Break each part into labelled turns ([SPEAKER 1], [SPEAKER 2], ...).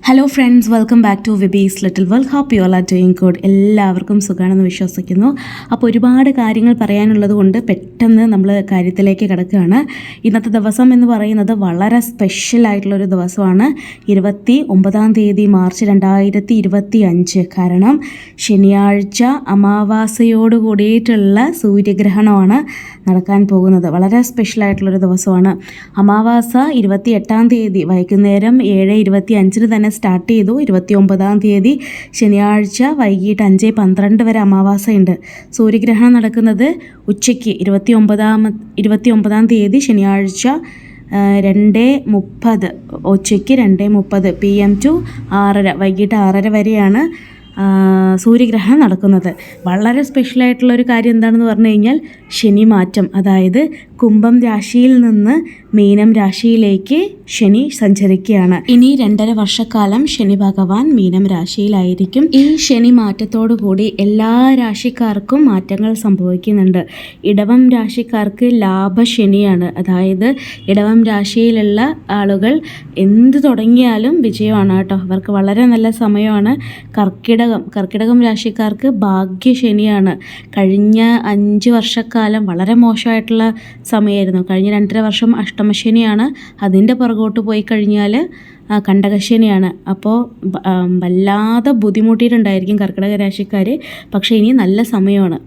[SPEAKER 1] Hello friends, welcome back to VB's little world. Hope you all are doing good. എല്ലാവർക്കും സുഖമാണെന്ന് വിശ്വസിക്കുന്നു. അപ്പോൾ ഒരുപാട് കാര്യങ്ങൾ പറയാനുള്ളത് കൊണ്ട് പെട്ടെന്ന് നമ്മൾ കാര്യത്തിലേക്ക് കിടക്കുകയാണ്. ഇന്നത്തെ ദിവസം എന്ന് പറയുന്നത് വളരെ സ്പെഷ്യലായിട്ടുള്ളൊരു ദിവസമാണ്. 29 മാർച്ച് 2025. കാരണം ശനിയാഴ്ച അമാവാസയോട് കൂടിയിട്ടുള്ള സൂര്യഗ്രഹണമാണ് നടക്കാൻ പോകുന്നത്. വളരെ സ്പെഷ്യലായിട്ടുള്ളൊരു ദിവസമാണ്. അമാവാസ 28 വൈകുന്നേരം 7:25 തന്നെ സ്റ്റാർട്ട് ചെയ്തു. 29 ശനിയാഴ്ച വൈകിട്ട് 5:12 വരെ അമാവാസയുണ്ട്. സൂര്യഗ്രഹണം നടക്കുന്നത് ഉച്ചയ്ക്ക് 29 ശനിയാഴ്ച 2:30 ഉച്ചയ്ക്ക് 2:30 PM ടു 6:30 വൈകിട്ട് 6:30 വരെയാണ് സൂര്യഗ്രഹണം നടക്കുന്നത്. വളരെ സ്പെഷ്യലായിട്ടുള്ളൊരു കാര്യം എന്താണെന്ന് പറഞ്ഞു കഴിഞ്ഞാൽ ശനി മാറ്റം. അതായത് കുംഭം രാശിയിൽ നിന്ന് മീനം രാശിയിലേക്ക് ശനി സഞ്ചരിക്കുകയാണ്. ഇനി 2.5 വർഷക്കാലം ശനി ഭഗവാൻ മീനം രാശിയിലായിരിക്കും. ഈ ശനി മാറ്റത്തോടു കൂടി എല്ലാ രാശിക്കാർക്കും മാറ്റങ്ങൾ സംഭവിക്കുന്നുണ്ട്. ഇടവം രാശിക്കാർക്ക് ലാഭശനിയാണ്. അതായത് ഇടവം രാശിയിലുള്ള ആളുകൾ എന്ത് തുടങ്ങിയാലും വിജയമാണ് കേട്ടോ. അവർക്ക് വളരെ നല്ല സമയമാണ്. കർക്കിടകം രാശിക്കാർക്ക് ഭാഗ്യശനിയാണ്. കഴിഞ്ഞ 5 വർഷക്കാലം വളരെ മോശമായിട്ടുള്ള സമയമായിരുന്നു. കഴിഞ്ഞ 2.5 വർഷം അഷ്ടമശനിയാണ്. അതിൻ്റെ പുറകോട്ട് പോയി കഴിഞ്ഞാൽ കണ്ടകശനിയാണ്. അപ്പോൾ വല്ലാതെ ബുദ്ധിമുട്ടിയിട്ടുണ്ടായിരിക്കും കർക്കിടക രാശിക്കാർ. പക്ഷേ ഇനി നല്ല സമയമാണ്.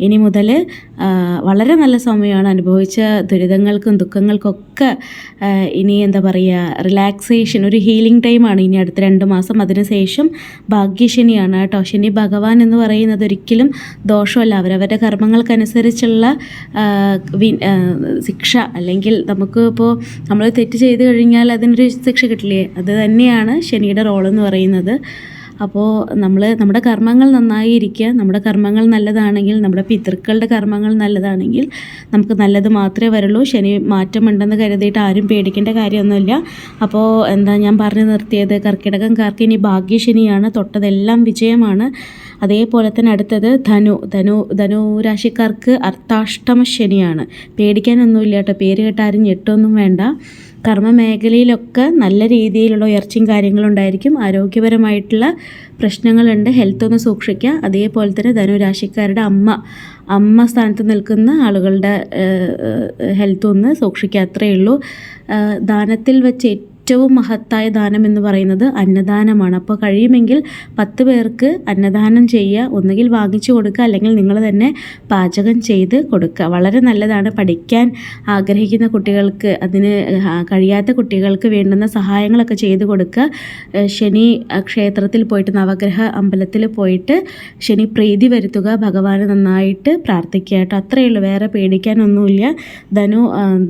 [SPEAKER 1] ഇനി മുതൽ വളരെ നല്ല സമയമാണ്. അനുഭവിച്ച ദുരിതങ്ങൾക്കും ദുഃഖങ്ങൾക്കൊക്കെ ഇനി എന്താ പറയുക, റിലാക്സേഷൻ, ഒരു ഹീലിംഗ് ടൈമാണ് ഇനി അടുത്ത 2 മാസം. അതിനുശേഷം ഭാഗ്യശനിയാണ് കേട്ടോ. ശനി ഭഗവാൻ എന്ന് പറയുന്നത് ഒരിക്കലും ദോഷമല്ല. അവരവരുടെ കർമ്മങ്ങൾക്കനുസരിച്ചുള്ള ശിക്ഷ, അല്ലെങ്കിൽ നമുക്ക് ഇപ്പോൾ നമ്മൾ തെറ്റ് ചെയ്ത് കഴിഞ്ഞാൽ അതിനൊരു ശിക്ഷ കിട്ടില്ലേ, അത് തന്നെയാണ് ശനിയുടെ റോളെന്ന് പറയുന്നത്. അപ്പോൾ നമ്മുടെ കർമ്മങ്ങൾ നന്നായി ഇരിക്കുക. നമ്മുടെ കർമ്മങ്ങൾ നല്ലതാണെങ്കിൽ, നമ്മുടെ പിതൃക്കളുടെ കർമ്മങ്ങൾ നല്ലതാണെങ്കിൽ നമുക്ക് നല്ലത് മാത്രമേ വരുള്ളൂ. ശനി മാറ്റമുണ്ടെന്ന് കരുതിയിട്ട് ആരും പേടിക്കേണ്ട കാര്യമൊന്നുമില്ല. അപ്പോൾ ഞാൻ പറഞ്ഞു നിർത്തിയത്, കർക്കിടകംകാർക്ക് ഇനി ഭാഗ്യശനിയാണ്. തൊട്ടതെല്ലാം വിജയമാണ്. അതേപോലെ തന്നെ അടുത്തത് ധനു രാശിക്കാർക്ക് അർത്ഥാഷ്ടമ ശനിയാണ്. പേടിക്കാനൊന്നുമില്ല കേട്ടോ. പേര് കേട്ടാരും ഞെട്ടൊന്നും വേണ്ട. കർമ്മ മേഖലയിലൊക്കെ നല്ല രീതിയിലുള്ള ഉയർച്ചയും കാര്യങ്ങളുണ്ടായിരിക്കും. ആരോഗ്യപരമായിട്ടുള്ള പ്രശ്നങ്ങളുണ്ട്. ഹെൽത്ത് ഒന്ന് സൂക്ഷിക്കുക. അതേപോലെ തന്നെ ധനുരാശിക്കാരുടെ അമ്മ സ്ഥാനത്ത് നിൽക്കുന്ന ആളുകളുടെ ഹെൽത്ത് ഒന്ന് സൂക്ഷിക്കുക. അത്രയേ ഉള്ളൂ. ദാനത്തിൽ വെച്ച് ഏറ്റവും മഹത്തായ ദാനം എന്ന് പറയുന്നത് അന്നദാനമാണ്. അപ്പോൾ കഴിയുമെങ്കിൽ 10 പേർക്ക് അന്നദാനം ചെയ്യുക. ഒന്നുകിൽ വാങ്ങിച്ചു കൊടുക്കുക, അല്ലെങ്കിൽ നിങ്ങൾ തന്നെ പാചകം ചെയ്ത് കൊടുക്കുക. വളരെ നല്ലതാണ്. പഠിക്കാൻ ആഗ്രഹിക്കുന്ന കുട്ടികൾക്ക്, അതിന് കഴിയാത്ത കുട്ടികൾക്ക് വേണ്ടുന്ന സഹായങ്ങളൊക്കെ ചെയ്തു കൊടുക്കുക. ശനി ക്ഷേത്രത്തിൽ പോയിട്ട്, നവഗ്രഹ അമ്പലത്തിൽ പോയിട്ട് ശനി പ്രീതി വരുത്തുക. ഭഗവാനെ നന്നായിട്ട് പ്രാർത്ഥിക്കുക കേട്ടോ. അത്രയേ ഉള്ളൂ. വേറെ പേടിക്കാനൊന്നുമില്ല. ധനു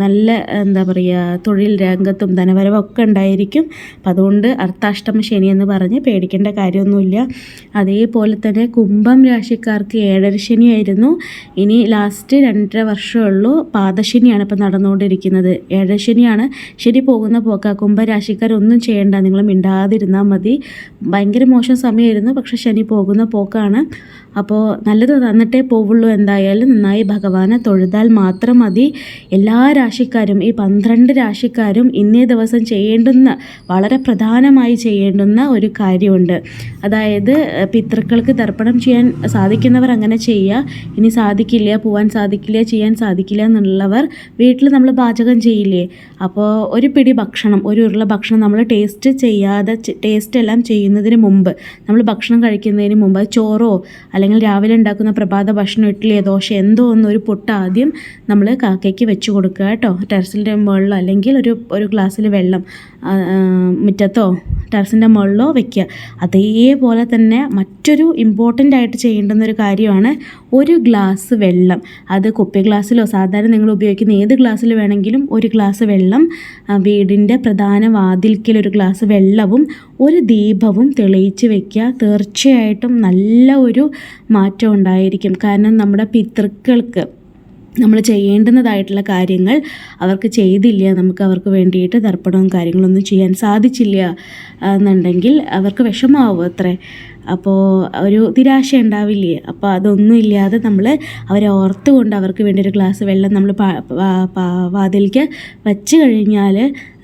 [SPEAKER 1] നല്ല എന്താ പറയുക, തൊഴിൽ രംഗത്തും ധനവരവൊക്കെ ഉണ്ടായിരിക്കും. അപ്പം അതുകൊണ്ട് അർത്ഥാഷ്ടമ ശനി എന്ന് പറഞ്ഞ് പേടിക്കേണ്ട കാര്യമൊന്നുമില്ല. അതേപോലെ തന്നെ കുംഭം രാശിക്കാർക്ക് 7.5 ശനിയായിരുന്നു. ഇനി ലാസ്റ്റ് 2.5 വർഷമുള്ളൂ. പാദശനിയാണ് ഇപ്പം നടന്നുകൊണ്ടിരിക്കുന്നത്. 7.5 ശനിയാണ്. ശനി പോകുന്ന പോക്ക. കുംഭരാശിക്കാർ ഒന്നും ചെയ്യേണ്ട, നിങ്ങൾ മിണ്ടാതിരുന്നാൽ മതി. ഭയങ്കര മോശം സമയമായിരുന്നു. പക്ഷെ ശനി പോകുന്ന പോക്കാണ്. അപ്പോൾ നല്ലത് തന്നിട്ടേ പോവുള്ളൂ. എന്തായാലും നന്നായി ഭഗവാനെ തൊഴുതാൽ മാത്രം മതി. എല്ലാ രാശിക്കാരും, ഈ 12 രാശിക്കാരും ഇന്നേ ദിവസം വളരെ പ്രധാനമായി ചെയ്യേണ്ടുന്ന ഒരു കാര്യമുണ്ട്. അതായത് പിതൃക്കൾക്ക് തർപ്പണം ചെയ്യാൻ സാധിക്കുന്നവർ അങ്ങനെ ചെയ്യുക. ഇനി സാധിക്കില്ല, പോകാൻ സാധിക്കില്ല, ചെയ്യാൻ സാധിക്കില്ല എന്നുള്ളവർ വീട്ടിൽ നമ്മൾ പാചകം ചെയ്യില്ലേ, അപ്പോൾ ഒരു പിടി ഭക്ഷണം, ഒരു ഉരുള ഭക്ഷണം നമ്മൾ ടേസ്റ്റ് എല്ലാം ചെയ്യുന്നതിന് മുമ്പ്, നമ്മൾ ഭക്ഷണം കഴിക്കുന്നതിന് മുമ്പ്, അത് ചോറോ അല്ലെങ്കിൽ രാവിലെ ഉണ്ടാക്കുന്ന പ്രഭാത ഭക്ഷണം, ഇഡ്ഡലിയോ ദോശ എന്തോ ഒരു പൊട്ട് ആദ്യം നമ്മൾ കാക്കയ്ക്ക് വെച്ച് കൊടുക്കുക കേട്ടോ. ടെറസിൻ്റെ മുകളിലോ അല്ലെങ്കിൽ ഒരു ഗ്ലാസ്സിൽ വെള്ളം മുറ്റത്തോ ടെറസിൻ്റെ മുകളിലോ വെക്കുക. അതേപോലെ തന്നെ മറ്റൊരു ഇമ്പോർട്ടൻ്റ് ആയിട്ട് ചെയ്യേണ്ടുന്നൊരു കാര്യമാണ്, ഒരു ഗ്ലാസ് വെള്ളം. അത് കുപ്പി ഗ്ലാസ്സിലോ സാധാരണ നിങ്ങൾ ഉപയോഗിക്കുന്ന ഏത് ഗ്ലാസ്സിൽ വേണമെങ്കിലും ഒരു ഗ്ലാസ് വെള്ളം, വീടിൻ്റെ പ്രധാന വാതിൽക്കൽ ഒരു ഗ്ലാസ് വെള്ളവും ഒരു ദീപവും തെളിയിച്ച് വയ്ക്കുക. തീർച്ചയായിട്ടും നല്ല ഒരു മാറ്റം ഉണ്ടായിരിക്കും. കാരണം നമ്മുടെ പിതൃക്കൾക്ക് നമ്മൾ ചെയ്യേണ്ടുന്നതായിട്ടുള്ള കാര്യങ്ങൾ അവർക്ക് ചെയ്തില്ല, നമുക്ക് അവർക്ക് വേണ്ടിയിട്ട് തർപ്പണവും കാര്യങ്ങളൊന്നും ചെയ്യാൻ സാധിച്ചില്ല എന്നുണ്ടെങ്കിൽ അവർക്ക് വിഷമാവും അത്രേ. അപ്പോൾ ഒരു നിരാശ ഉണ്ടാവില്ലേ? അപ്പോൾ അതൊന്നും ഇല്ലാതെ നമ്മൾ അവരെ ഓർത്തുകൊണ്ട് അവർക്ക് വേണ്ടി ഒരു ഗ്ലാസ് വെള്ളം നമ്മൾ വാതിൽക്ക് വച്ച് കഴിഞ്ഞാൽ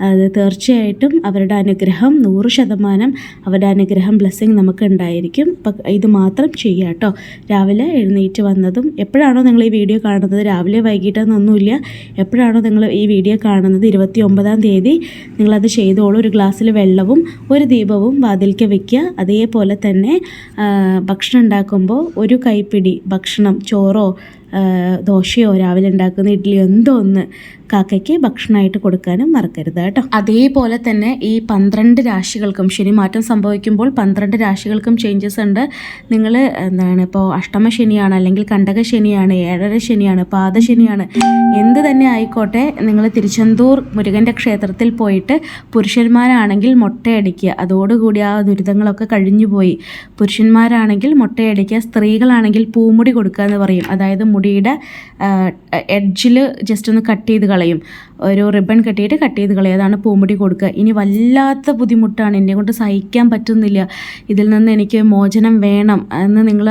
[SPEAKER 1] അത് തീർച്ചയായിട്ടും അവരുടെ അനുഗ്രഹം 100% അവരുടെ അനുഗ്രഹം ബ്ലെസ്സിങ് നമുക്ക് ഉണ്ടായിരിക്കും. അപ്പം ഇത് മാത്രം ചെയ്യുക കേട്ടോ. രാവിലെ എഴുന്നേറ്റ് വന്നതും എപ്പോഴാണോ നിങ്ങൾ ഈ വീഡിയോ കാണുന്നത്, രാവിലെ വൈകിട്ടെന്നൊന്നുമില്ല, എപ്പോഴാണോ നിങ്ങൾ ഈ വീഡിയോ കാണുന്നത് 29-ാം തീയതി നിങ്ങളത് ചെയ്തോളൂ. ഒരു ഗ്ലാസ്സിൽ വെള്ളവും ഒരു ദീപവും വാതിൽക്ക് വെക്കുക. അതേപോലെ തന്നെ ഭക്ഷണം ഉണ്ടാക്കുമ്പോൾ ഒരു കൈപ്പിടി ഭക്ഷണം, ചോറോ ദോശയോ രാവിലെ ഉണ്ടാക്കുന്ന ഇഡ്ഡലിയോ എന്തോ ഒന്ന് കാക്കയ്ക്ക് ഭക്ഷണമായിട്ട് കൊടുക്കാനും മറക്കരുത് കേട്ടോ. അതേപോലെ തന്നെ ഈ 12 രാശികൾക്കും ശനി മാറ്റം സംഭവിക്കുമ്പോൾ 12 രാശികൾക്കും ചേഞ്ചസ് ഉണ്ട്. നിങ്ങൾ ഇപ്പോൾ അഷ്ടമ ശനിയാണ്, അല്ലെങ്കിൽ കണ്ടക ശനിയാണ്, 7ര ശനിയാണ്, പാദശനിയാണ്, എന്ത് തന്നെ ആയിക്കോട്ടെ, നിങ്ങൾ തിരുച്ചെന്തൂർ മുരുകൻ്റെ ക്ഷേത്രത്തിൽ പോയിട്ട് പുരുഷന്മാരാണെങ്കിൽ മൊട്ടയടിക്കുക. അതോടുകൂടി ആ ദുരിതങ്ങളൊക്കെ കഴിഞ്ഞുപോയി. പുരുഷന്മാരാണെങ്കിൽ മൊട്ടയടിക്കുക, സ്ത്രീകളാണെങ്കിൽ പൂമുടി കൊടുക്കുക എന്ന് പറയും. അതായത് മുടിയുടെ എഡ്ജിൽ ജസ്റ്റ് ഒന്ന് കട്ട് ചെയ്ത് കളയും, ഒരു റിബൺ കട്ട് ചെയ്ത് കളയും. അതാണ് പൂമുടി കൊടുക്കുക. ഇനി വല്ലാത്ത ബുദ്ധിമുട്ടാണ്, എന്നെ കൊണ്ട് സഹിക്കാൻ പറ്റുന്നില്ല, ഇതിൽ നിന്ന് എനിക്ക് മോചനം വേണം എന്ന് നിങ്ങൾ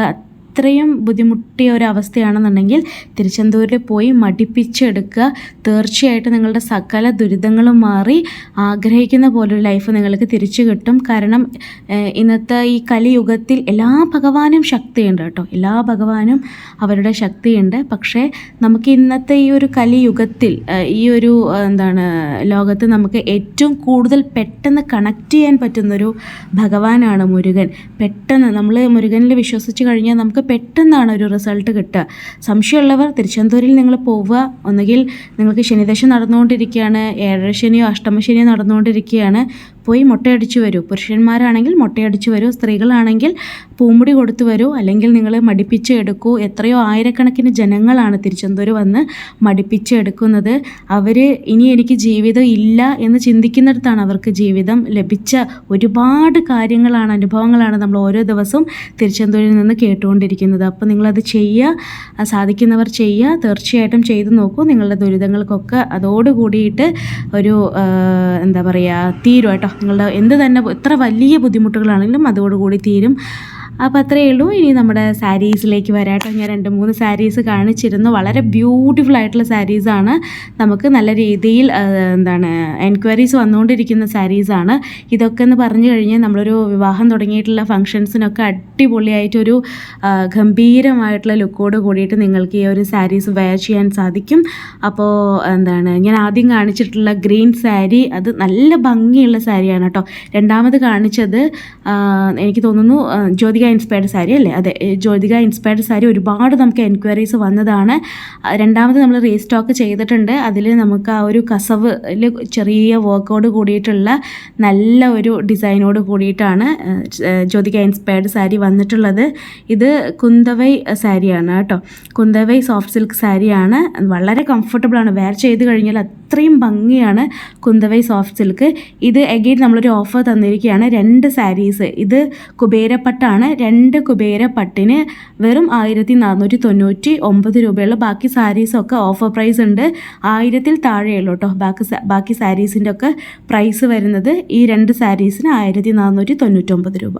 [SPEAKER 1] അത്രയും ബുദ്ധിമുട്ടിയ ഒരവസ്ഥയാണെന്നുണ്ടെങ്കിൽ തിരുച്ചെന്തൂരിൽ പോയി മടിപ്പിച്ചെടുക്കുക. തീർച്ചയായിട്ടും നിങ്ങളുടെ സകല ദുരിതങ്ങളും മാറി ആഗ്രഹിക്കുന്ന പോലൊരു ലൈഫ് നിങ്ങൾക്ക് തിരിച്ചു കിട്ടും. കാരണം ഇന്നത്തെ ഈ കലിയുഗത്തിൽ എല്ലാ ഭഗവാനും ശക്തിയുണ്ട് കേട്ടോ, എല്ലാ ഭഗവാനും അവരുടെ ശക്തിയുണ്ട്. പക്ഷേ നമുക്ക് ഇന്നത്തെ ഈ ഒരു കലിയുഗത്തിൽ ഈ ഒരു ലോകത്ത് നമുക്ക് ഏറ്റവും കൂടുതൽ പെട്ടെന്ന് കണക്ട് ചെയ്യാൻ പറ്റുന്നൊരു ഭഗവാനാണ് മുരുകൻ. പെട്ടെന്ന് നമ്മൾ മുരുകനിൽ വിശ്വസിച്ച് കഴിഞ്ഞാൽ നമുക്ക് പെട്ടെന്നാണ് ഒരു റിസൾട്ട് കിട്ടുക. സംശയമുള്ളവർ തിരുച്ചെന്തൂരിൽ നിങ്ങൾ പോവുക. ഒന്നുകിൽ നിങ്ങൾക്ക് ശനിദശ നടന്നുകൊണ്ടിരിക്കുകയാണ്, 7ര ശനിയോ അഷ്ടമശനിയോ നടന്നുകൊണ്ടിരിക്കുകയാണ്, പോയി മുട്ടയടിച്ചു വരൂ. പുരുഷന്മാരാണെങ്കിൽ മുട്ടയടിച്ചു വരൂ, സ്ത്രീകളാണെങ്കിൽ പൂമുടി കൊടുത്തു വരൂ, അല്ലെങ്കിൽ നിങ്ങൾ മടിപ്പിച്ച് എടുക്കൂ. എത്രയോ ആയിരക്കണക്കിന് ജനങ്ങളാണ് തിരുച്ചെന്തൂർ വന്ന് മടിപ്പിച്ച് എടുക്കുന്നത്. അവർ ഇനി എനിക്ക് ജീവിതം ഇല്ല എന്ന് ചിന്തിക്കുന്നിടത്താണ് അവർക്ക് ജീവിതം ലഭിച്ച ഒരുപാട് കാര്യങ്ങളാണ്, അനുഭവങ്ങളാണ് നമ്മൾ ഓരോ ദിവസവും തിരുച്ചെന്തൂരിൽ നിന്ന് കേട്ടുകൊണ്ടിരിക്കുന്നത്. അപ്പോൾ നിങ്ങളത് ചെയ്യുക, സാധിക്കുന്നവർ ചെയ്യുക, തീർച്ചയായിട്ടും ചെയ്തു നോക്കൂ. നിങ്ങളുടെ ദുരിതങ്ങൾക്കൊക്കെ അതോടുകൂടിയിട്ട് ഒരു തീരും കേട്ടോ. നിങ്ങളുടെ എന്ത് തന്നെ എത്ര വലിയ ബുദ്ധിമുട്ടുകളാണെങ്കിലും അതോടുകൂടി തീരും. അപ്പോൾ അത്രയേ ഉള്ളൂ. ഇനി നമ്മുടെ സാരീസിലേക്ക് വരാട്ടോ. ഞാൻ 2-3 സാരീസ് കാണിച്ചിരുന്നു. വളരെ ബ്യൂട്ടിഫുൾ ആയിട്ടുള്ള സാരീസാണ്. നമുക്ക് നല്ല രീതിയിൽ എൻക്വയറീസ് വന്നുകൊണ്ടിരിക്കുന്ന സാരീസാണ് ഇതൊക്കെ. എന്ന് പറഞ്ഞു കഴിഞ്ഞാൽ നമ്മളൊരു വിവാഹം തുടങ്ങിയിട്ടുള്ള ഫങ്ഷൻസിനൊക്കെ അടിപൊളിയായിട്ടൊരു ഗംഭീരമായിട്ടുള്ള ലുക്കോട് കൂടിയിട്ട് നിങ്ങൾക്ക് ഈ ഒരു സാരീസ് വെയർ ചെയ്യാൻ സാധിക്കും. അപ്പോൾ ഞാൻ ആദ്യം കാണിച്ചിട്ടുള്ള ഗ്രീൻ സാരി, അത് നല്ല ഭംഗിയുള്ള സാരിയാണ് കേട്ടോ. രണ്ടാമത് കാണിച്ചത് എനിക്ക് തോന്നുന്നു ജ്യോതിക ഇൻസ്പയർഡ് സാരി അല്ലേ? അതെ, ജ്യോതിക ഇൻസ്പയർഡ് സാരി ഒരുപാട് നമുക്ക് എൻക്വയറീസ് വന്നതാണ്. രണ്ടാമത് നമ്മൾ റീസ്റ്റോക്ക് ചെയ്തിട്ടുണ്ട്. അതിൽ നമുക്ക് ആ ഒരു കസവിൽ ചെറിയ വർക്കോട് കൂടിയിട്ടുള്ള നല്ല ഒരു ഡിസൈനോട് കൂടിയിട്ടാണ് ജ്യോതിക ഇൻസ്പയർഡ് സാരി വന്നിട്ടുള്ളത്. ഇത് കുന്തവൈ സാരിയാണ് കേട്ടോ. കുന്തവൈ സോഫ്റ്റ് സിൽക്ക് സാരിയാണ്. വളരെ കംഫർട്ടബിളാണ്, വെയർ ചെയ്ത് കഴിഞ്ഞാൽ അത്രയും ഭംഗിയാണ് കുന്തവൈ സോഫ്റ്റ് സിൽക്ക്. ഇത് എഗെയിൻ നമ്മളൊരു ഓഫർ തന്നിരിക്കുകയാണ്. 2 സാരീസ്, ഇത് കുബേരപ്പട്ടാണ്. 2 കുബേരപ്പട്ടിന് വെറും 1499 രൂപയുള്ളൂ. ബാക്കി സാരീസൊക്കെ ഓഫർ പ്രൈസ് ഉണ്ട്, 1000-ൽ താഴെയുള്ളൂ കേട്ടോ. ബാക്കി സാരീസിൻ്റെ ഒക്കെ പ്രൈസ് വരുന്നത് ഈ 2 സാരീസിന് 1499 രൂപ.